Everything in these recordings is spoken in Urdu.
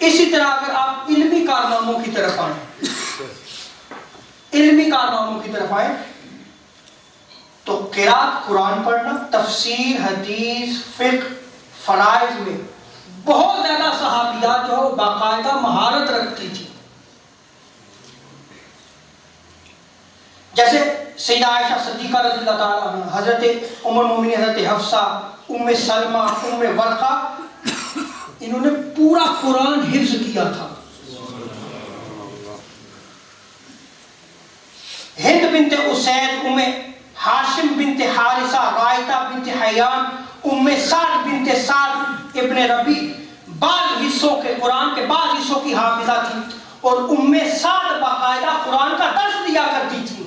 اسی طرح اگر آپ علمی کارناموں کی طرف آئیں، علمی کارناموں کی طرف آئیں تو قرات قرآن پڑھنا، تفسیر، حدیث، فقہ، فرائض میں بہت زیادہ صحابیات جو باقاعدہ مہارت رکھتی تھی. جیسے سیدہ عائشہ صدیقہ رضی اللہ تعالیٰ عنہ، حضرت ام المومنین حضرت حفصہ، ام سلمہ، ام ورقہ، انہوں نے پورا قرآن حفظ کیا تھا. ہند بنت اسید، ام ہاشم بنت حارثہ، رائتہ بنت حیان، ام سعد بنت سعد ابن ربی بعض حصوں کے قرآن کے بعض حصوں کی حافظہ تھی، اور ام سعد باقاعدہ قرآن کا درس دیا کرتی تھی،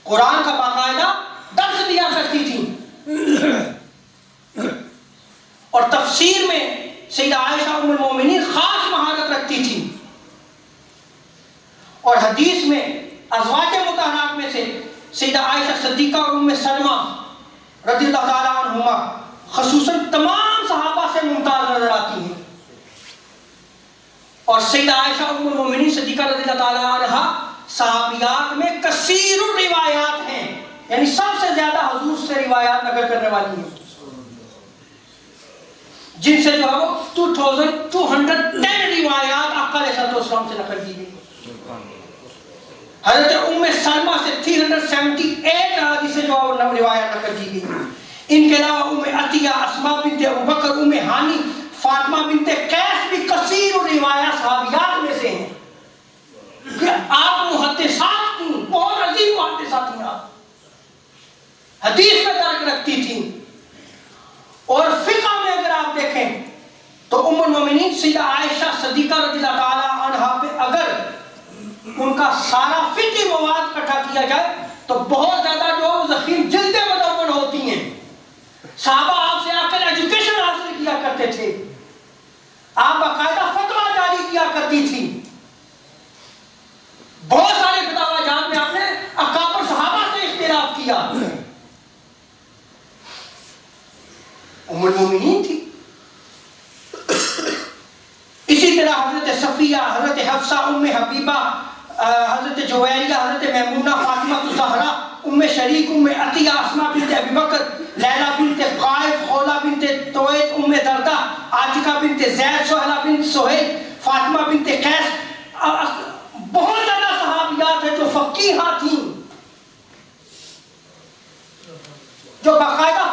قرآن کا باقاعدہ درس دیا کرتی تھی. اور تفسیر میں سیدہ عائشہ ام المومنین خاص مہارت رکھتی تھی. اور حدیث میں ازواج مطہرات میں سے سیدہ عائشہ صدیقہ اور ام سلمہ رضی اللہ تعالیٰ عنہما خصوصاً تمام صحابہ سے ممتاز نظر آتی ہیں. اور سیدہ عائشہ ام المومنین صدیقہ رضی اللہ تعالیٰ عنہ صحابیات میں کثیر الروایات ہیں، یعنی سب سے زیادہ حضور سے روایات نقل کرنے والی ہیں، جن سے جو ہے وہ 2210 روایات آقا علیہ السلام سے نقل کی گئی. حضرت ام سلمہ سے 378 حدیثیں جو ہے وہ روایات نقل کی گئی. ان کے علاوہ ام عطیہ، اسماء بنت ابوبکر، ام ہانی، فاطمہ بنت قیس بھی کثیر الروایات صحابیات میں سے ہیں. کہ آپ محدثات تھیں، بہت عظیم محدثات تھیں، آپ حدیث میں درک رکھتی تھیں. اور فقہ میں اگر آپ دیکھیں تو ام المومنین سیدہ عائشہ صدیقہ رضی اللہ تعالیٰ عنہا پہ اگر ان کا سارا فقہی مواد اکٹھا کیا جائے تو بہت زیادہ جو ذخیر جلدیں مدون ہوتی ہیں. صحابہ آپ سے آ کر ایجوکیشن حاصل کیا کرتے تھے، آپ باقاعدہ فتویٰ جاری کیا کرتی تھی. بہت سارے فتاوی جات میں آپ نے اکابر صحابہ سے اختلاف کیا. ام المومنین تھی. اسی طرح حضرت صفیہ، حضرت حفصہ، ام حبیبہ، حضرت جویریہ، حضرت میمونہ، فاطمہ الزہرا، ام شریک، ام عطیہ، اسماء بنت ابی بکر، لیلہ بنت قائف، خولہ بنت تویت، ام دردہ، عاتقہ بنت زید، سہلہ بنت سہیل، فاطمہ بنت قیس، بہت زیادہ صحابیات ہیں جو فقیہہ تھیں، جو باقاعدہ